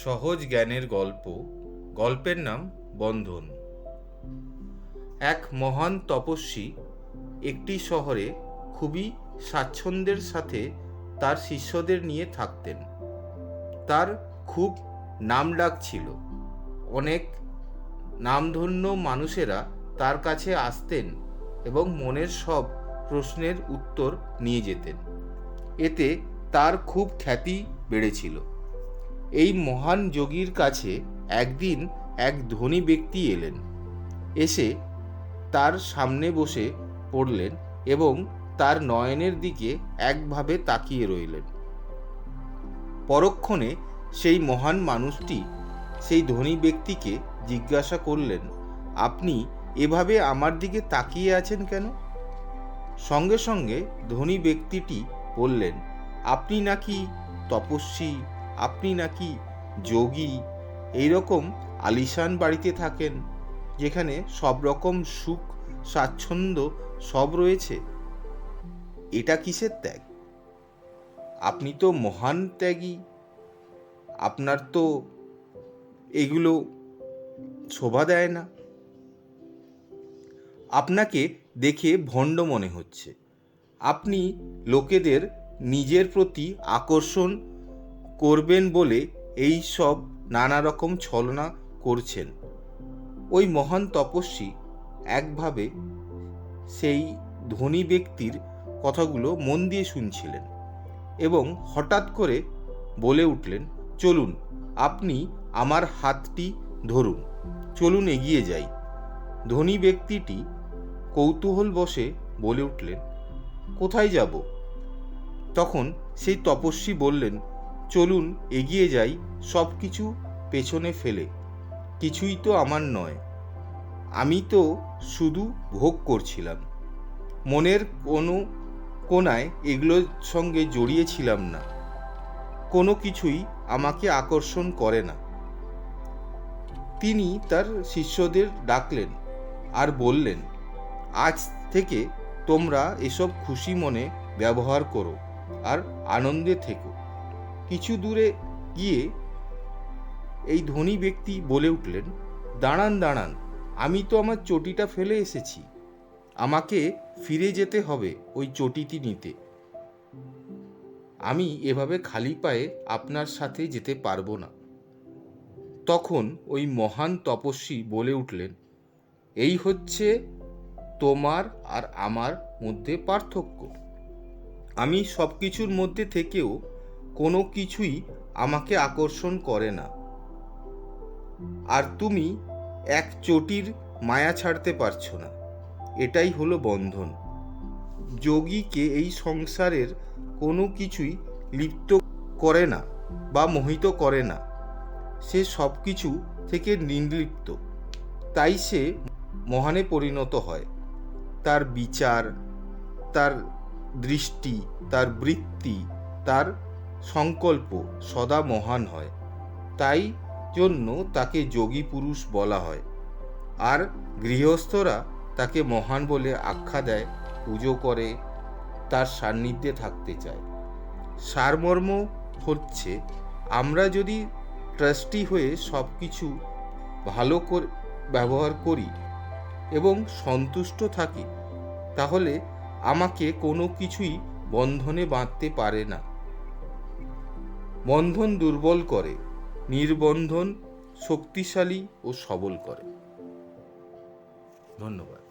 সহজ জ্ঞানের গল্প। গল্পের নাম বন্ধন। এক মহান তপস্বী একটি শহরে খুবই স্বাচ্ছন্দ্যের সাথে তার শিষ্যদের নিয়ে থাকতেন। তার খুব নামডাক ছিল। অনেক নামধন্য মানুষেরা তার কাছে আসতেন এবং মনের সব প্রশ্নের উত্তর নিয়ে যেতেন। এতে তার খুব খ্যাতি বেড়েছিল। এই মহান যোগীর কাছে একদিন এক ধনী ব্যক্তি এলেন। এসে তার সামনে বসে পড়লেন এবং তার নয়নের দিকে একভাবে তাকিয়ে রইলেন। পরক্ষণে সেই মহান মানুষটি সেই ধনী ব্যক্তিকে জিজ্ঞাসা করলেন, আপনি এভাবে আমার দিকে তাকিয়ে আছেন কেন? সঙ্গে সঙ্গে ধনী ব্যক্তিটি বললেন, আপনি নাকি তপস্বী, আপনি নাকি যোগী, এইরকম আলিশান বাড়িতে থাকেন যেখানে সব রকম সুখ স্বাচ্ছন্দ্য সব রয়েছে। এটা কিসের ত্যাগ? আপনি তো মহান ত্যাগী, আপনার তো এগুলো শোভা দেয় না। আপনাকে দেখে ভণ্ড মনে হচ্ছে। আপনি লোকেদের নিজের প্রতি আকর্ষণ করবেন বলে এই সব নানা রকম ছলনা করছেন। ওই মহান তপস্বী একভাবে সেই ধনী ব্যক্তির কথাগুলো মন দিয়ে শুনছিলেন এবং হঠাৎ করে বলে উঠলেন, চলুন, আপনি আমার হাতটি ধরুন, চলুন এগিয়ে যাই। ধনী ব্যক্তিটি কৌতূহল বশে বলে উঠলেন, কোথায় যাব? তখন সেই তপস্বী বললেন, চলুন এগিয়ে যাই সব কিছু পেছনে ফেলে। কিছুই তো আমার নয়, আমি তো শুধু ভোগ করছিলাম। মনের কোনো কোনায় এগুলোর সঙ্গে জড়িয়েছিলাম না। কোনো কিছুই আমাকে আকর্ষণ করে না। তিনি তার শিষ্যদের ডাকলেন আর বললেন, আজ থেকে তোমরা এসব খুশি মনে ব্যবহার করো আর আনন্দে থেকো। কিছু দূরে গিয়ে এই ধনী ব্যক্তি বলে উঠলেন, দাঁড়ান দাঁড়ান, আমি তো আমার চটিটা ফেলে এসেছি। আমাকে ফিরে যেতে হবে ওই চটিটি নিতে। আমি এভাবে খালি পায়ে আপনার সাথে যেতে পারবো না। তখন ওই মহান তপস্বী বলে উঠলেন, এই হচ্ছে তোমার আর আমার মধ্যে পার্থক্য। আমি সব কিছুর মধ্যে থেকেও কোনো কিছুই আমাকে আকর্ষণ করে না, আর তুমি এক চটির মায়া ছাড়তে পারছো না। এটাই হলো বন্ধন। যোগীকে এই সংসারের কোনো কিছুই লিপ্ত করে না বা মোহিত করে না। সে সব কিছু থেকে নির্লিপ্ত, তাই সে মহানে পরিণত হয়। তার বিচার, তার দৃষ্টি, তার বৃত্তি, তার সংকল্প সদা মহান হয়। তাই জন্য তাকে যোগী পুরুষ বলা হয়। আর গৃহস্থরা তাকে মহান বলে আখ্যা দেয়, পুজো করে, তার সান্নিধ্যে থাকতে চায়। সারমর্ম হচ্ছে, আমরা যদি ট্রাস্টি হয়ে সব কিছু ভালো করে ব্যবহার করি এবং সন্তুষ্ট থাকি, তাহলে আমাকে কোনো কিছুই বন্ধনে বাঁধতে পারে না। বন্ধন দুর্বল করে, নির্বন্ধন শক্তিশালী ও সবল করে। ধন্যবাদ।